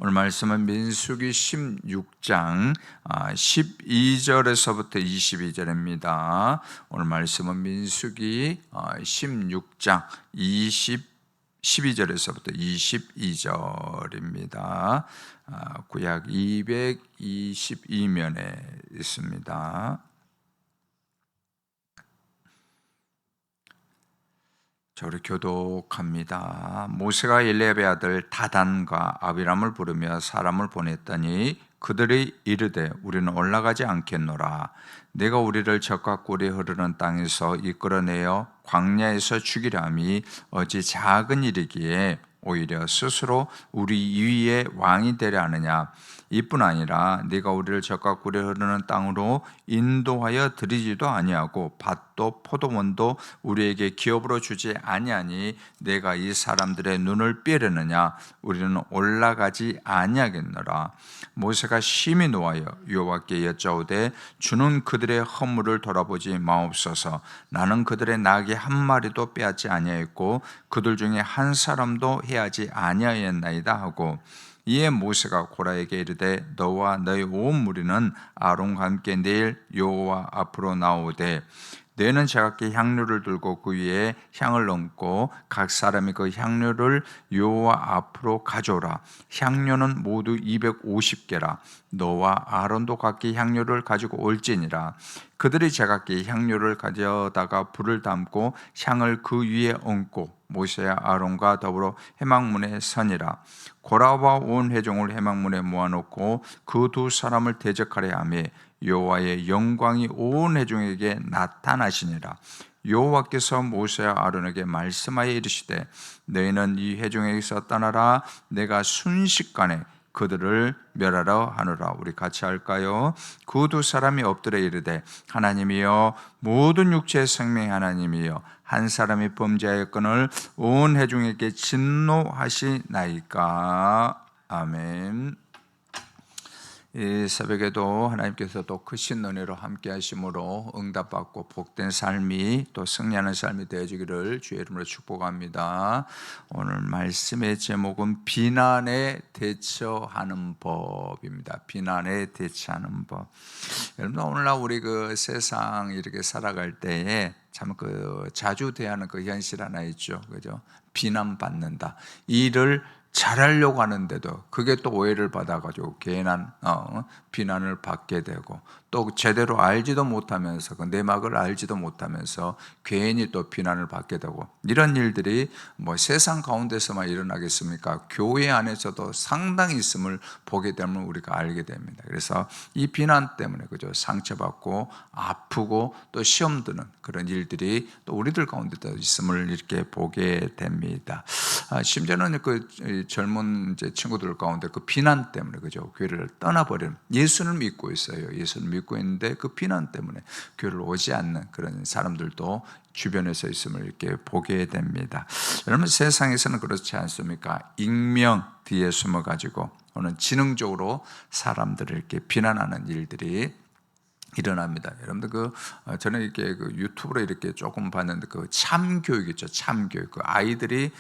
오늘 말씀은 민수기 16장 12절에서부터 22절입니다. 오늘 말씀은 민수기 16장 12절에서부터 22절입니다. 구약 222면에 있습니다. 자, 우리 교독합니다. 모세가 엘리압의 아들 다단과 아비람을 부르며 사람을 보냈더니 그들이 이르되 우리는 올라가지 않겠노라. 내가 우리를 적과 꿀이 흐르는 땅에서 이끌어내어 광야에서 죽이려 함이 어찌 작은 일이기에 오히려 스스로 우리 위에 왕이 되려 하느냐. 이뿐 아니라 네가 우리를 적과 꿀이 흐르는 땅으로 인도하여 들이지도 아니하고 밭도 포도원도 우리에게 기업으로 주지 아니하니 내가 이 사람들의 눈을 빼려느냐. 우리는 올라가지 아니하겠노라. 모세가 심히 노하여 여호와께 여짜오되 주는 그들의 허물을 돌아보지 마옵소서. 나는 그들의 나귀 한 마리도 빼앗지 아니하였고 그들 중에 한 사람도 해하지 아니하였나이다 하고, 이에 모세가 고라에게 이르되 너와 너희 온 무리는 아론과 함께 내일 여호와 앞으로 나오되 너희는 제각기 향료를 들고 그 위에 향을 얹고 각 사람이 그 향료를 여호와 앞으로 가져오라. 향료는 모두 250개라. 너와 아론도 각기 향료를 가지고 올지니라. 그들이 제각기 향료를 가져다가 불을 담고 향을 그 위에 얹고 모세와 아론과 더불어 회막문에 서니라. 고라와 온 회중을 회막문에 모아놓고 그 두 사람을 대적하려 하며 여호와의 영광이 온 회중에게 나타나시니라. 여호와께서 모세와 아론에게 말씀하여 이르시되 너희는 이 회중에게서 떠나라. 내가 순식간에 그들을 멸하러 하노라. 우리 같이 할까요? 그 두 사람이 엎드려 이르되 하나님이여 모든 육체의 생명의 하나님이여 한 사람이 범죄하였거늘 온 회중에게 진노하시나이까. 아멘. 이 새벽에도 하나님께서 또 크신 은혜로 함께 하심으로 응답받고 복된 삶이 또 승리하는 삶이 되어지기를 주의 이름으로 축복합니다. 오늘 말씀의 제목은 비난에 대처하는 법입니다. 비난에 대처하는 법. 여러분, 오늘날 우리 그 세상 이렇게 살아갈 때에 참 자주 대하는 그 현실 하나 있죠. 그죠? 비난받는다. 일을 잘하려고 하는데도 그게 또 오해를 받아가지고 괜한 비난을 받게 되고, 또 제대로 알지도 못하면서 그 내막을 알지도 못하면서 괜히 또 비난을 받게 되고, 이런 일들이 뭐 세상 가운데서만 일어나겠습니까? 교회 안에서도 상당히 있음을 보게 되면 우리가 알게 됩니다. 그래서 이 비난 때문에 그죠, 상처받고 아프고 또 시험 드는 그런 일들이 또 우리들 가운데도 있음을 이렇게 보게 됩니다. 심지어는 그 젊은 이제 친구들 가운데 그 비난 때문에 그죠, 교회를 떠나버리는, 예수를 믿고 있어요. 예수를 믿고 있는데 그 비난 때문에 교회를 오지 않는 그런 사람들도 주변에서 있음을 이렇게 보게 됩니다. 여러분, 세상에서는 그렇지 않습니까? 익명 뒤에 숨어가지고 오늘 지능적으로 사람들을 이렇게 비난하는 일들이 일어납니다. 여러분들 저는 이렇게 유튜브로 이렇게 조금 봤는데 참교육 있죠. 참교육. 아이들이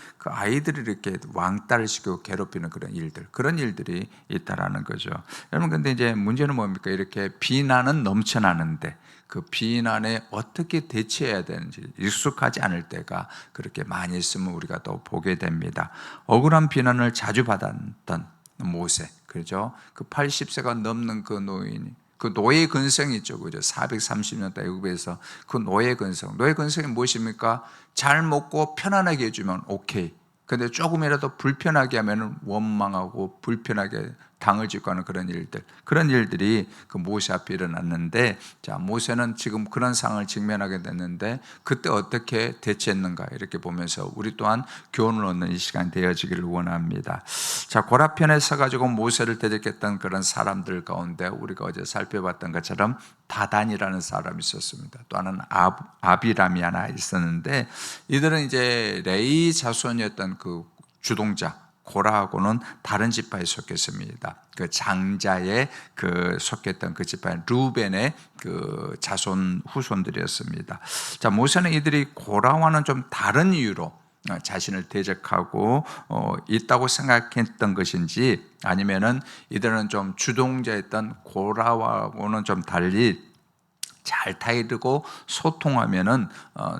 이렇게 왕따를 시키고 괴롭히는 그런 일들이 있다라는 거죠. 여러분, 근데 이제 문제는 뭡니까? 이렇게 비난은 넘쳐나는데 그 비난에 어떻게 대처해야 되는지 익숙하지 않을 때가 그렇게 많이 있으면 우리가 또 보게 됩니다. 억울한 비난을 자주 받았던 모세, 그렇죠? 그 80세가 넘는 그 노인이, 그 노예 근성이 있죠. 그죠? 430년 대 애굽에서 그 노예 근성. 노예 근성이 무엇입니까? 잘 먹고 편안하게 해주면 오케이. 근데 조금이라도 불편하게 하면 원망하고 불편하게 당을 짓고 하는 그런 일들이 그 모세 앞에 일어났는데, 자, 모세는 지금 그런 상황을 직면하게 됐는데 그때 어떻게 대처했는가 이렇게 보면서 우리 또한 교훈을 얻는 이 시간 되어지기를 원합니다. 자, 고라편에 서가지고 모세를 대적했던 그런 사람들 가운데 우리가 어제 살펴봤던 것처럼 다단이라는 사람이 있었습니다. 또 하나는 아비람이 하나 있었는데, 이들은 이제 레위 자손이었던 그 주동자 고라하고는 다른 지파에 속했습니다. 그 장자에 속했던 그 지파 루벤의 그 자손 후손들이었습니다. 자, 모세는 이들이 고라와는 좀 다른 이유로 자신을 대적하고 있다고 생각했던 것인지, 아니면은 이들은 좀 주동자였던 고라와는 좀 달리 잘 타이르고 소통하면은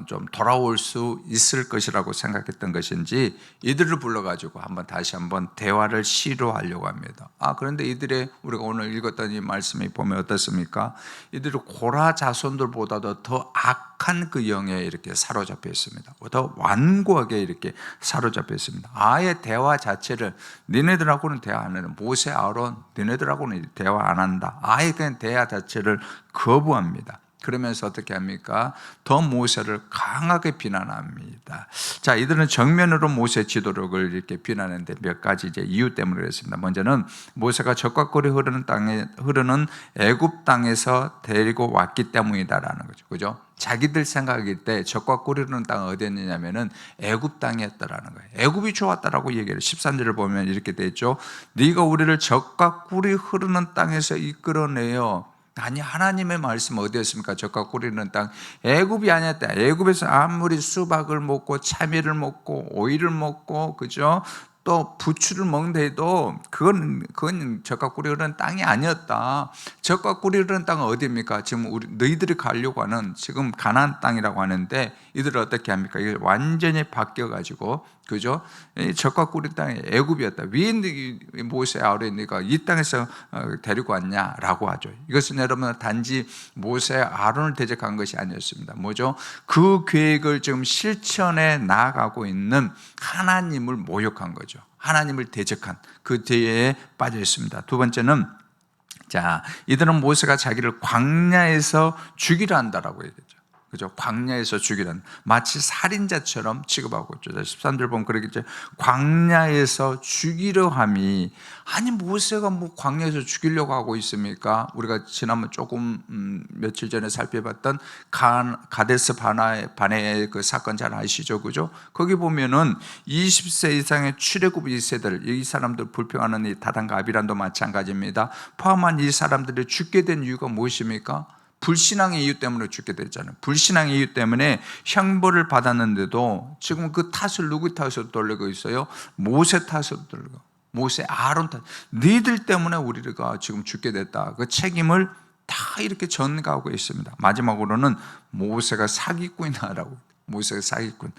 좀 돌아올 수 있을 것이라고 생각했던 것인지, 이들을 불러가지고 다시 한번 대화를 시도하려고 합니다. 그런데 이들의, 우리가 오늘 읽었던 이 말씀이 보면 어떻습니까? 이들이 고라 자손들보다도 더 악한 그 영에 이렇게 사로잡혀 있습니다. 더 완고하게 이렇게 사로잡혀 있습니다. 아예 대화 자체를, 니네들하고는 대화 안 해요. 모세, 아론, 니네들하고는 대화 안 한다. 아예 그냥 대화 자체를 거부합니다. 그러면서 어떻게 합니까? 더 모세를 강하게 비난합니다. 자, 이들은 정면으로 모세 지도력을 이렇게 비난하는데 몇 가지 이제 이유 때문에 그랬습니다. 먼저는 모세가 적과 꿀이 흐르는 애굽 땅에서 데리고 왔기 때문이다라는 거죠. 그죠? 자기들 생각일 때 적과 꿀이 흐르는 땅은 어디였느냐면은 애굽 땅이었다라는 거예요. 애굽이 좋았다라고 얘기해요. 13절을 보면 이렇게 돼 있죠. 네가 우리를 적과 꿀이 흐르는 땅에서 이끌어내요. 아니, 하나님의 말씀 어디였습니까? 적과 꿀이 흐르는 땅, 애굽이 아니었다. 애굽에서 아무리 수박을 먹고 참외를 먹고 오이를 먹고, 그죠? 또 부추를 먹는다 해도 그건 적과 꿀이 흐르는 땅이 아니었다. 적과 꿀이 흐르는 땅은 어디입니까? 지금 너희들이 가려고 하는 지금 가나안 땅이라고 하는데, 이들은 어떻게 합니까? 이게 완전히 바뀌어가지고, 그죠? 적과 꿀이 땅이 애굽이었다. 왜 모세, 아론이 네가 이 땅에서 데리고 왔냐라고 하죠. 이것은 여러분 단지 모세, 아론을 대적한 것이 아니었습니다. 뭐죠? 그 계획을 지금 실천해 나아가고 있는 하나님을 모욕한 거죠. 하나님을 대적한 그 죄에 빠져 있습니다. 두 번째는, 자, 이들은 모세가 자기를 광야에서 죽이려 한다라고 얘기했죠. 그죠? 광야에서 죽이는, 마치 살인자처럼 취급하고 있죠. 13절 보면 그러겠죠. 광야에서 죽이려 함이, 아니 모세가 뭐 광야에서 죽이려고 하고 있습니까? 우리가 지난번 조금 며칠 전에 살펴봤던 가데스 바네의 그 사건 잘 아시죠? 그죠? 거기 보면은 20세 이상의 출애굽 2세들, 이 사람들 불평하는 이 다단과 아비란도 마찬가지입니다. 포함한 이 사람들이 죽게 된 이유가 무엇입니까? 불신앙의 이유 때문에 죽게 됐잖아요. 불신앙의 이유 때문에 형벌을 받았는데도 지금 그 탓을 누구 탓으로 돌리고 있어요? 모세 탓으로 돌리고, 모세, 아론 탓. 너희들 때문에 우리가 지금 죽게 됐다. 그 책임을 다 이렇게 전가하고 있습니다. 마지막으로는 모세가 사기꾼이라고. 모세가 사기꾼.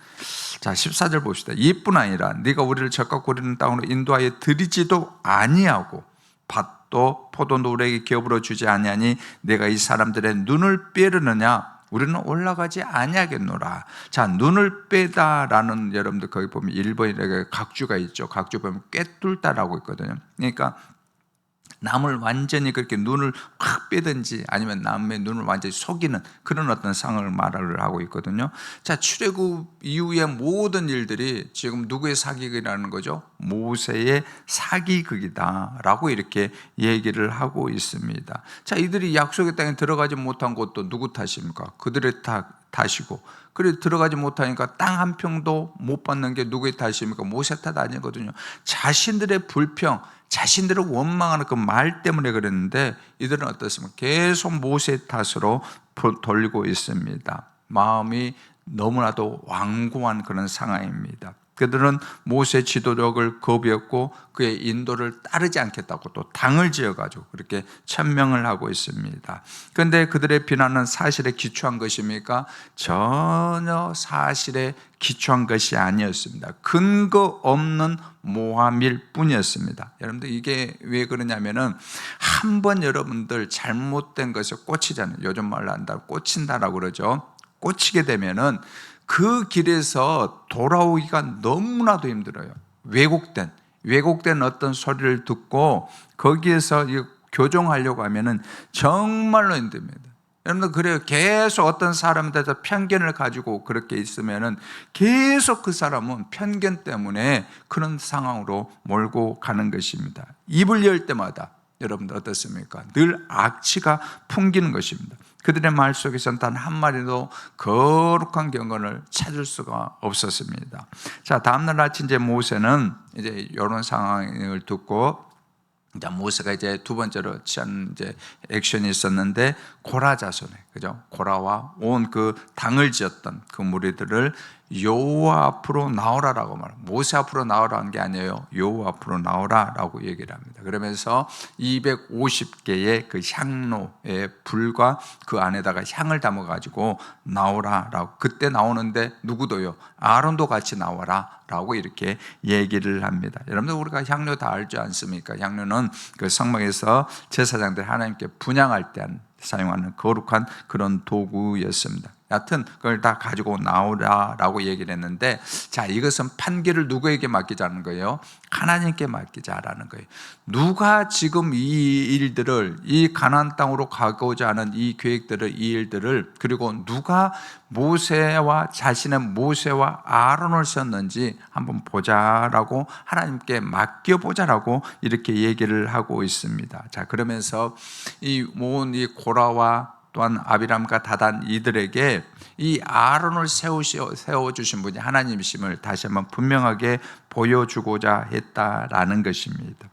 자, 14절 봅시다. 이뿐 아니라 네가 우리를 적과 꿀이는 땅으로 인도하여 들이지도 아니하고 밭도 포도도 우리에게 기업으로 주지 아니하니 내가 이 사람들의 눈을 빼르느냐? 우리는 올라가지 아니하겠노라. 자, 눈을 빼다라는, 여러분들 거기 보면 일본에 각주가 있죠. 각주 보면 꿰뚫다라고 있거든요. 그러니까 남을 완전히 그렇게 눈을 확 빼든지, 아니면 남의 눈을 완전히 속이는 그런 어떤 상황을 말을 하고 있거든요. 자, 출애굽 이후의 모든 일들이 지금 누구의 사기극이라는 거죠? 모세의 사기극이다라고 이렇게 얘기를 하고 있습니다. 자, 이들이 약속의 땅에 들어가지 못한 것도 누구 탓입니까? 그들의 탓이고, 그래 들어가지 못하니까 땅 한 평도 못 받는 게 누구의 탓입니까? 모세 탓 아니거든요. 자신들의 불평, 자신들을 원망하는 그 말 때문에 그랬는데, 이들은 어떻습니까? 계속 모세 탓으로 돌리고 있습니다. 마음이 너무나도 완고한 그런 상황입니다. 그들은 모세 지도력을 거부했고 그의 인도를 따르지 않겠다고 또 당을 지어가지고 그렇게 천명을 하고 있습니다. 그런데 그들의 비난은 사실에 기초한 것입니까? 전혀 사실에 기초한 것이 아니었습니다. 근거 없는 모함일 뿐이었습니다. 여러분들 이게 왜 그러냐면은, 한번 여러분들 잘못된 것에 꽂히잖아요. 요즘 말로 한다 꽂힌다라고 그러죠. 꽂히게 되면은 그 길에서 돌아오기가 너무나도 힘들어요. 왜곡된 어떤 소리를 듣고 거기에서 교정하려고 하면은 정말로 힘듭니다. 여러분들 그래요. 계속 어떤 사람에 대해서 편견을 가지고 그렇게 있으면은 계속 그 사람은 편견 때문에 그런 상황으로 몰고 가는 것입니다. 입을 열 때마다 여러분들 어떻습니까? 늘 악취가 풍기는 것입니다. 그들의 말 속에서는 단 한마디도 거룩한 경건을 찾을 수가 없었습니다. 자, 다음날 아침 이제 모세는 이제 이런 상황을 듣고, 이제 모세가 이제 두 번째로 취한 이제 액션이 있었는데, 고라 자손에, 그죠? 고라와 온 그 당을 지었던 그 무리들을 여호와 앞으로 나오라라고 말합니다. 모세 앞으로 나오라는 게 아니에요. 여호와 앞으로 나오라라고 얘기를 합니다. 그러면서 250개의 그 향로의 불과 그 안에다가 향을 담아가지고 나오라라고, 그때 나오는데 누구도요? 아론도 같이 나와라라고 이렇게 얘기를 합니다. 여러분들 우리가 향료 다 알지 않습니까? 향료는 그 성막에서 제사장들 하나님께 분향할 때 사용하는 거룩한 그런 도구였습니다. 여하튼 그걸 다 가지고 나오라라고 얘기를 했는데, 자, 이것은 판결을 누구에게 맡기자는 거예요? 하나님께 맡기자라는 거예요. 누가 지금 이 일들을, 이 가나안 땅으로 가고자 하는 이 계획들을, 이 일들을, 그리고 누가 자신의 모세와 아론을 썼는지 한번 보자라고, 하나님께 맡겨보자라고 이렇게 얘기를 하고 있습니다. 자, 그러면서 이 모은 이 고라와 또한 아비람과 다단 이들에게 이 아론을 세워주신 분이 하나님이심을 다시 한번 분명하게 보여주고자 했다라는 것입니다.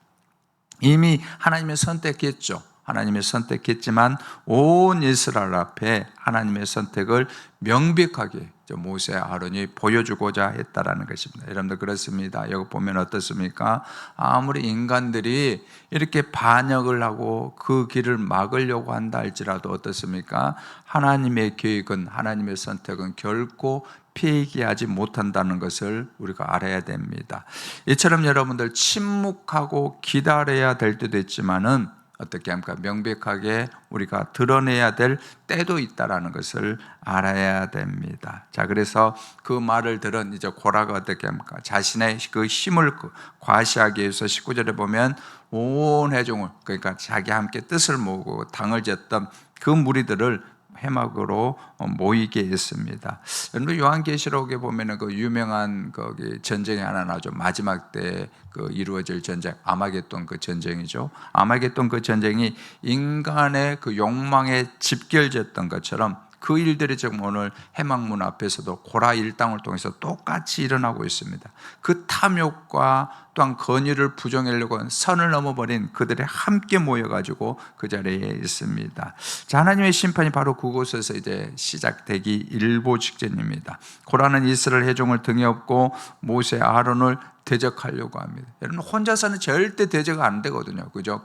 이미 하나님이 선택했죠. 하나님이 선택했지만 온 이스라엘 앞에 하나님의 선택을 명백하게 모세 아론이 보여주고자 했다라는 것입니다. 여러분들 그렇습니다. 여기 보면 어떻습니까? 아무리 인간들이 이렇게 반역을 하고 그 길을 막으려고 한다 할지라도 어떻습니까? 하나님의 계획은, 하나님의 선택은 결코 폐기하지 못한다는 것을 우리가 알아야 됩니다. 이처럼 여러분들 침묵하고 기다려야 될 때도 있지만은 어떻게 합니까? 명백하게 우리가 드러내야 될 때도 있다라는 것을 알아야 됩니다. 자, 그래서 그 말을 들은 이제 고라가 어떻게 합니까? 자신의 그 힘을 과시하기 위해서 19절에 보면 온 회중을, 그러니까 자기 함께 뜻을 모으고 당을 졌던 그 무리들을 회막으로 모이게 했습니다. 여러분 요한계시록에 보면은 그 유명한 거기 전쟁이 하나 나죠. 마지막 때 그 이루어질 전쟁, 아마겟돈 그 전쟁이죠. 아마겟돈 그 전쟁이 인간의 그 욕망에 집결됐던 것처럼 그 일들이 지금 오늘 회막문 앞에서도 고라 일당을 통해서 똑같이 일어나고 있습니다. 그 탐욕과 또한 건의를 부정하려고 선을 넘어버린 그들이 함께 모여가지고 그 자리에 있습니다. 자, 하나님의 심판이 바로 그곳에서 이제 시작되기 일보 직전입니다. 고라는 이스라엘 회중을 등에 업고 모세 아론을 대적하려고 합니다. 여러분 혼자서는 절대 대적 안 되거든요. 그죠?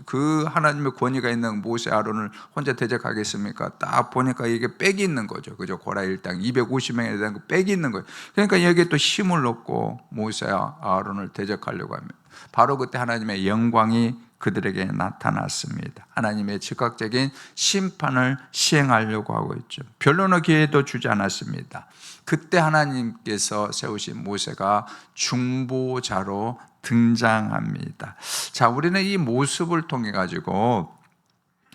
그 하나님의 권위가 있는 모세 아론을 혼자 대적하겠습니까? 딱 보니까 이게 빽이 있는 거죠. 그죠? 고라 일당 250명에 대한 그 빽이 있는 거예요. 그러니까 여기에 또 힘을 얻고 모세와 아론을 대적하려고 합니다. 바로 그때 하나님의 영광이 그들에게 나타났습니다. 하나님의 즉각적인 심판을 시행하려고 하고 있죠. 변론의 기회도 주지 않았습니다. 그때 하나님께서 세우신 모세가 중보자로 등장합니다. 자, 우리는 이 모습을 통해 가지고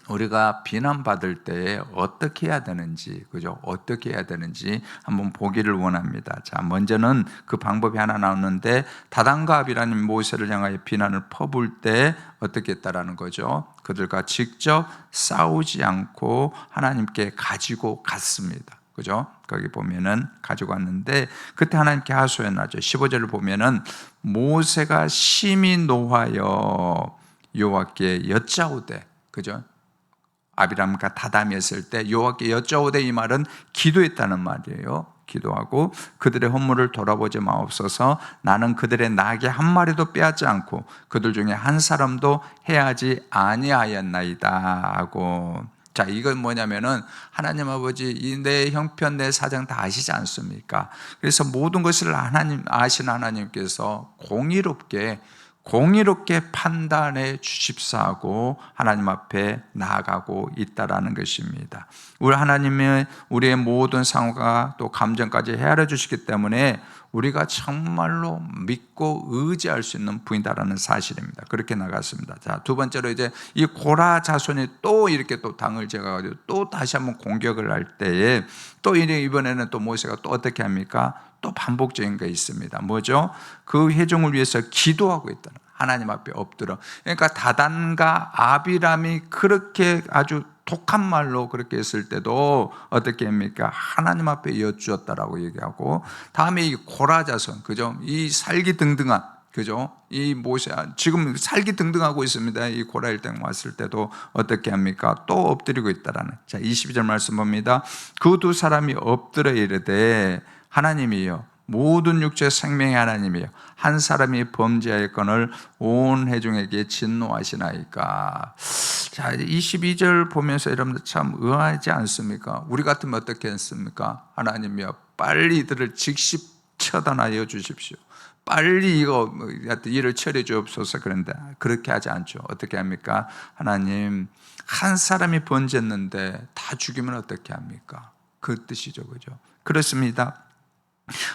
우리가 비난받을 때 어떻게 해야 되는지, 그죠? 어떻게 해야 되는지 한번 보기를 원합니다. 자, 먼저는 그 방법이 하나 나오는데, 다단과 아비라는 모세를 향하여 비난을 퍼부을 때 어떻게 했다라는 거죠? 그들과 직접 싸우지 않고 하나님께 가지고 갔습니다. 그죠? 거기 보면은 가지고 왔는데, 그때 하나님께 하소연하죠. 15절을 보면은 모세가 심히 노하여 여호와께 여짜오되, 그죠? 아비람과 다담이 했을 때 여호와께 여짜오되, 이 말은 기도했다는 말이에요. 기도하고 그들의 헌물을 돌아보지 마옵소서. 나는 그들의 나귀 한 마리도 빼앗지 않고 그들 중에 한 사람도 해하지 아니하였나이다 하고. 자, 이건 뭐냐면은 하나님 아버지 내 형편 내 사정 다 아시지 않습니까? 그래서 모든 것을 아시는 하나님께서 공의롭게 판단해 주십사하고 하나님 앞에 나아가고 있다라는 것입니다. 우리 하나님의 우리의 모든 상황과 또 감정까지 헤아려 주시기 때문에 우리가 정말로 믿고 의지할 수 있는 분이다라는 사실입니다. 그렇게 나갔습니다. 자, 두 번째로 이제 이 고라 자손이 또 이렇게 또 당을 제거하고 또 다시 한번 공격을 할 때에 또 이번에는 또 모세가 또 어떻게 합니까? 또 반복적인 게 있습니다. 뭐죠? 그 회중을 위해서 기도하고 있다는, 하나님 앞에 엎드려. 그러니까 다단과 아비람이 그렇게 아주 독한 말로 그렇게 했을 때도 어떻게 합니까? 하나님 앞에 여쭈었다라고 얘기하고, 다음에 이 고라 자손, 그죠? 이 살기등등한, 그죠? 이 모세 지금 살기 등등하고 있습니다. 이 고라 일당 왔을 때도 어떻게 합니까? 또 엎드리고 있다라는. 자, 22절 말씀 봅니다. 그 두 사람이 엎드려 이르되 하나님이여 모든 육체 생명의 하나님이여 한 사람이 범죄하였거늘 온 회중에게 진노하시나이까. 자, 22절 보면서 여러분들 참 의아하지 않습니까? 우리 같으면 어떻게 했습니까? 하나님이여 빨리 이들을 즉시 처단하여 주십시오. 빨리 이거 일을 처리해 주옵소서. 그런데 그렇게 하지 않죠. 어떻게 합니까? 하나님, 한 사람이 번졌는데 다 죽이면 어떻게 합니까? 그 뜻이죠. 그죠? 그렇습니다.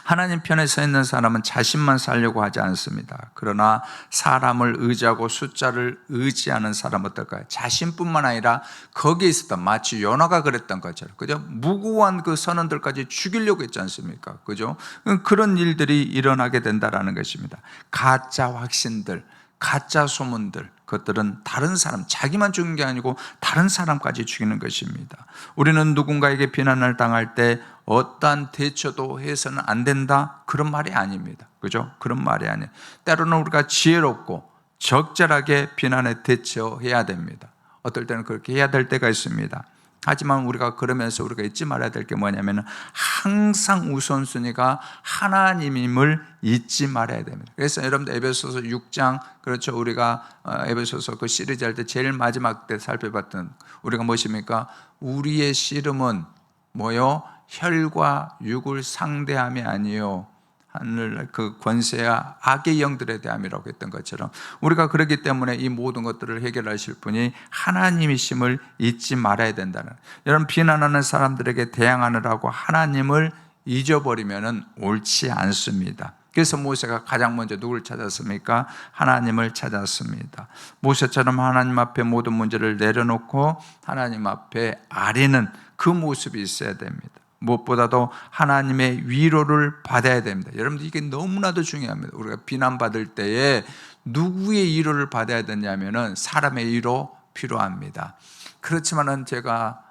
하나님 편에 서 있는 사람은 자신만 살려고 하지 않습니다. 그러나 사람을 의지하고 숫자를 의지하는 사람은 어떨까요? 자신뿐만 아니라 거기에 있었던, 마치 요나가 그랬던 것처럼, 그죠? 무고한 그 선원들까지 죽이려고 했지 않습니까? 그죠? 그런 일들이 일어나게 된다라는 것입니다. 가짜 확신들, 가짜 소문들, 그것들은 다른 사람, 자기만 죽는 게 아니고 다른 사람까지 죽이는 것입니다. 우리는 누군가에게 비난을 당할 때 어떠한 대처도 해서는 안 된다, 그런 말이 아닙니다. 그죠? 그런 말이 아니에요. 때로는 우리가 지혜롭고 적절하게 비난에 대처해야 됩니다. 어떨 때는 그렇게 해야 될 때가 있습니다. 하지만 우리가 그러면서 우리가 잊지 말아야 될 게 뭐냐면 항상 우선순위가 하나님임을 잊지 말아야 됩니다. 그래서 여러분들 에베소서 6장, 그렇죠, 우리가 에베소서 그 시리즈 할 때 제일 마지막 때 살펴봤던 우리가 무엇입니까? 우리의 씨름은 뭐요? 혈과 육을 상대함이 아니요 하늘 그 권세와 악의 영들에 대함이라고 했던 것처럼 우리가 그렇기 때문에 이 모든 것들을 해결하실 분이 하나님이심을 잊지 말아야 된다는. 여러분, 비난하는 사람들에게 대항하느라고 하나님을 잊어버리면 옳지 않습니다. 그래서 모세가 가장 먼저 누구를 찾았습니까? 하나님을 찾았습니다. 모세처럼 하나님 앞에 모든 문제를 내려놓고 하나님 앞에 아뢰는 그 모습이 있어야 됩니다. 무엇보다도 하나님의 위로를 받아야 됩니다. 여러분들, 이게 너무나도 중요합니다. 우리가 비난받을 때에 누구의 위로를 받아야 되냐면은 사람의 위로 필요합니다. 그렇지만은 제가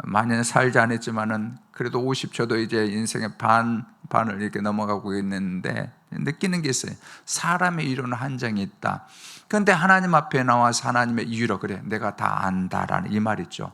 많이 살지 않았지만은 그래도 50초도 이제 인생의 반을 이렇게 넘어가고 있는데 느끼는 게 있어요. 사람의 위로는 한정이 있다. 그런데 하나님 앞에 나와서 하나님의 위로, 그래 내가 다 안다라는 이 말 있죠.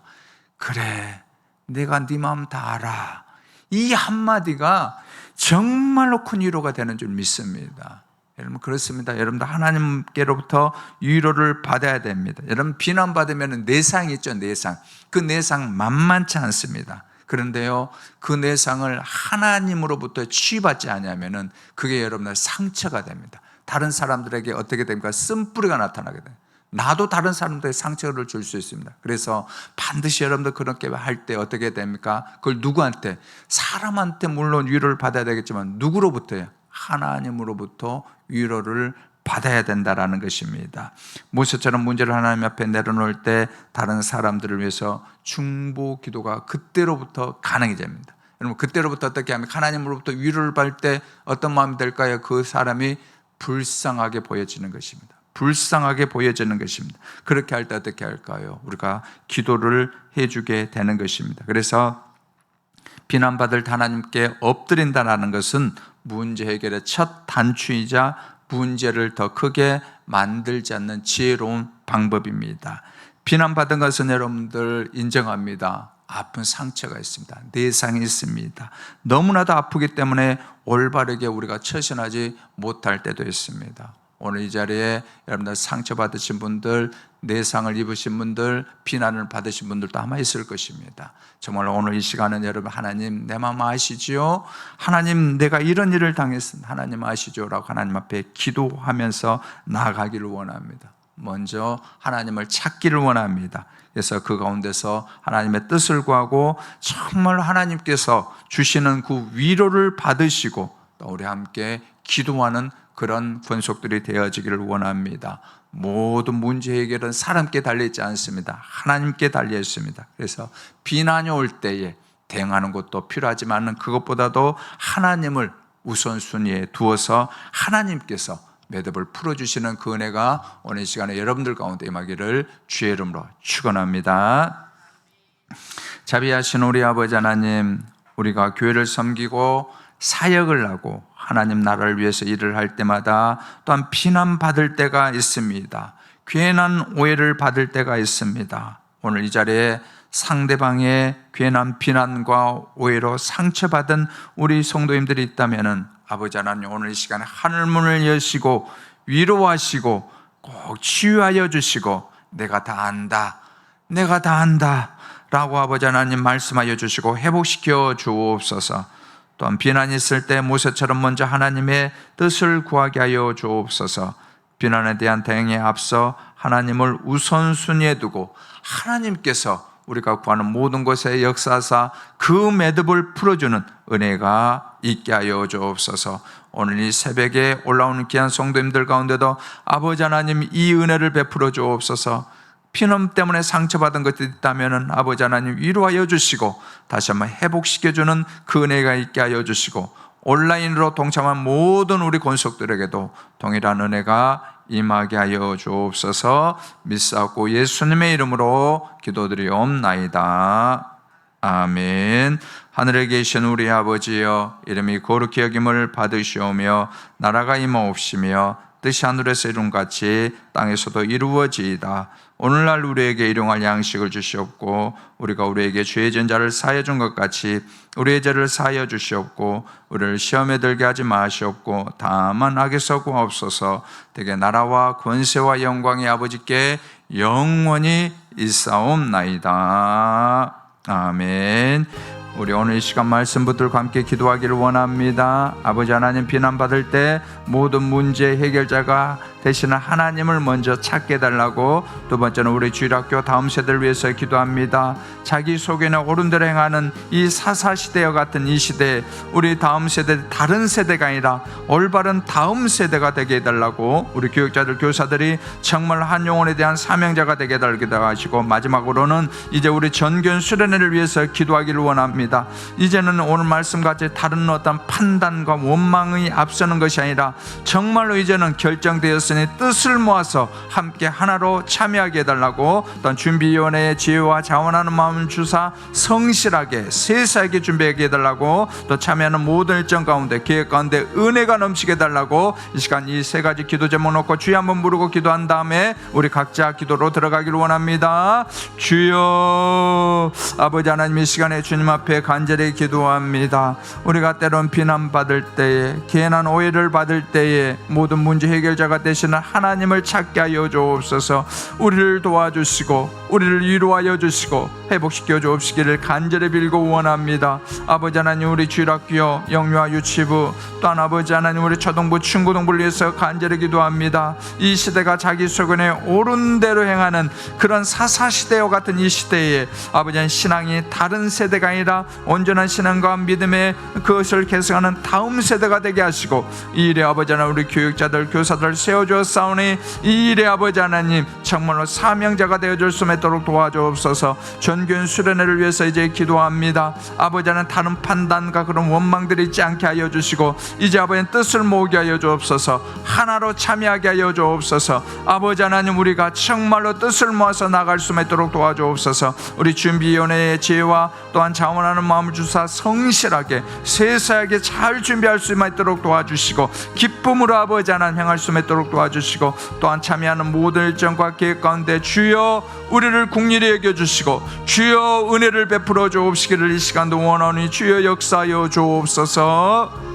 그래 내가 네 마음 다 알아. 이 한마디가 정말로 큰 위로가 되는 줄 믿습니다. 여러분, 그렇습니다. 여러분들 하나님께로부터 위로를 받아야 됩니다. 여러분, 비난받으면 내상이 있죠. 내상. 그 내상 만만치 않습니다. 그런데요, 그 내상을 하나님으로부터 치유받지 않으면 그게 여러분들 상처가 됩니다. 다른 사람들에게 어떻게 됩니까? 쓴뿌리가 나타나게 돼요. 나도 다른 사람들에게 상처를 줄 수 있습니다. 그래서 반드시 여러분들 그렇게 할 때 어떻게 됩니까? 그걸 누구한테? 사람한테 물론 위로를 받아야 되겠지만 누구로부터요? 하나님으로부터 위로를 받아야 된다라는 것입니다. 모세처럼 문제를 하나님 앞에 내려놓을 때 다른 사람들을 위해서 중보 기도가 그때로부터 가능이 됩니다. 여러분, 그때로부터 어떻게 하면 하나님으로부터 위로를 받을 때 어떤 마음이 될까요? 그 사람이 불쌍하게 보여지는 것입니다. 불쌍하게 보여지는 것입니다. 그렇게 할 때 어떻게 할까요? 우리가 기도를 해주게 되는 것입니다. 그래서 비난받을 하나님께 엎드린다는 것은 문제 해결의 첫 단추이자 문제를 더 크게 만들지 않는 지혜로운 방법입니다. 비난받은 것은 여러분들 인정합니다. 아픈 상처가 있습니다. 내상이 있습니다. 너무나도 아프기 때문에 올바르게 우리가 처신하지 못할 때도 있습니다. 오늘 이 자리에 여러분들 상처받으신 분들, 내상을 입으신 분들, 비난을 받으신 분들도 아마 있을 것입니다. 정말 오늘 이 시간은 여러분, 하나님 내 마음 아시지요? 하나님 내가 이런 일을 당했습니다. 하나님 아시죠? 라고 하나님 앞에 기도하면서 나아가기를 원합니다. 먼저 하나님을 찾기를 원합니다. 그래서 그 가운데서 하나님의 뜻을 구하고 정말 하나님께서 주시는 그 위로를 받으시고 또 우리 함께 기도하는 그런 권속들이 되어지기를 원합니다. 모든 문제 해결은 사람께 달려있지 않습니다. 하나님께 달려있습니다. 그래서 비난이 올 때에 대응하는 것도 필요하지만 그것보다도 하나님을 우선순위에 두어서 하나님께서 매듭을 풀어주시는 그 은혜가 오늘 이 시간에 여러분들 가운데 임하기를 주의 이름으로 축원합니다. 자비하신 우리 아버지 하나님, 우리가 교회를 섬기고 사역을 하고 하나님 나라를 위해서 일을 할 때마다 또한 비난받을 때가 있습니다. 괜한 오해를 받을 때가 있습니다. 오늘 이 자리에 상대방의 괜한 비난과 오해로 상처받은 우리 성도님들이 있다면 아버지 하나님 오늘 이 시간에 하늘문을 여시고 위로하시고 꼭 치유하여 주시고 내가 다 안다 라고 아버지 하나님 말씀하여 주시고 회복시켜 주옵소서. 또한 비난이 있을 때 모세처럼 먼저 하나님의 뜻을 구하게 하여 주옵소서. 비난에 대한 대응에 앞서 하나님을 우선순위에 두고 하나님께서 우리가 구하는 모든 것에 역사하사 그 매듭을 풀어주는 은혜가 있게 하여 주옵소서. 오늘 이 새벽에 올라오는 귀한 성도님들 가운데도 아버지 하나님 이 은혜를 베풀어 주옵소서. 피눈 때문에 상처받은 것들이 있다면 아버지 하나님 위로하여 주시고 다시 한번 회복시켜주는 그 은혜가 있게 하여 주시고 온라인으로 동참한 모든 우리 권속들에게도 동일한 은혜가 임하게 하여 주옵소서. 믿사옵고 예수님의 이름으로 기도드리옵나이다. 아멘. 하늘에 계신 우리 아버지여, 이름이 거룩히 여김을 받으시오며 나라가 임하옵시며 뜻이 하늘에서 이룬같이 땅에서도 이루어지이다. 오늘날 우리에게 일용할 양식을 주시옵고 우리가 우리에게 죄 지은 자를 사하여 준 것 같이 우리의 죄를 사하여 주시옵고 우리를 시험에 들게 하지 마시옵고 다만 악에서 구하옵소서. 되게 나라와 권세와 영광이 아버지께 영원히 있사옵나이다. 아멘. 우리 오늘 이 시간 말씀 붙들고 함께 기도하기를 원합니다. 아버지 하나님, 비난받을 때 모든 문제 해결자가 되시는 하나님을 먼저 찾게 해달라고, 두 번째는 우리 주일학교 다음 세대를 위해서 기도합니다. 자기 속에는 옳은 대로 행하는 이 사사시대와 같은 이 시대에 우리 다음 세대, 다른 세대가 아니라 올바른 다음 세대가 되게 해달라고, 우리 교육자들, 교사들이 정말 한 영혼에 대한 사명자가 되게 해달라고 하시고, 마지막으로는 이제 우리 전교연 수련회를 위해서 기도하기를 원합니다. 이제는 오늘 말씀같이 다른 어떤 판단과 원망이 앞서는 것이 아니라 정말로 이제는 결정되었으니 뜻을 모아서 함께 하나로 참여하게 해달라고, 또한 준비위원회의 지혜와 자원하는 마음을 주사 성실하게 세세하게 준비하게 해달라고, 또 참여하는 모든 일정 가운데 계획 가운데 은혜가 넘치게 해달라고, 이 시간 이 세 가지 기도 제목 놓고 주여 한번 부르고 기도한 다음에 우리 각자 기도로 들어가기를 원합니다. 주여, 아버지 하나님, 이 시간에 주님 앞에 간절히 기도합니다. 우리가 때론 비난받을 때에, 괜한 오해를 받을 때에 모든 문제 해결자가 되시는 하나님을 찾게 하여 주옵소서. 우리를 도와주시고 우리를 위로하여 주시고 회복시켜 주옵시기를 간절히 빌고 원합니다. 아버지 하나님, 우리 주일학교 영유아 유치부, 또한 아버지 하나님 우리 초등부 중고등부를 위해서 간절히 기도합니다. 이 시대가 자기 소견에 옳은 대로 행하는 그런 사사시대와 같은 이 시대에 아버지 하나님, 신앙이 다른 세대가 아니라 온전한 신앙과 믿음의 그것을 계승하는 다음 세대가 되게 하시고, 이 일에 아버지 하나님 우리 교육자들, 교사들 세워주었사오니 이 일에 아버지 하나님 정말로 사명자가 되어줄 수 있도록 도와주옵소서. 전교연 수련회를 위해서 이제 기도합니다. 아버지 하나님, 다른 판단과 그런 원망들이 있지 않게 하여 주시고 이제 아버지 하나님 뜻을 모으게 하여 주옵소서. 하나로 참여하게 하여 주옵소서. 아버지 하나님, 우리가 정말로 뜻을 모아서 나갈 수 있도록 도와주옵소서. 우리 준비위원회의 지혜와 또한 자원하는 마음을 주사 성실하게 세세하게 잘 준비할 수 있도록 도와주시고 기쁨으로 아버지 하나님 행할 수 있도록 도와주시고, 또한 참여하는 모든 일정과 계획 가운데 주여 우리를 긍휼히 여겨주시고 주여 은혜를 베풀어 주옵시기를 이 시간도 원하오니 주여 역사하여 주옵소서.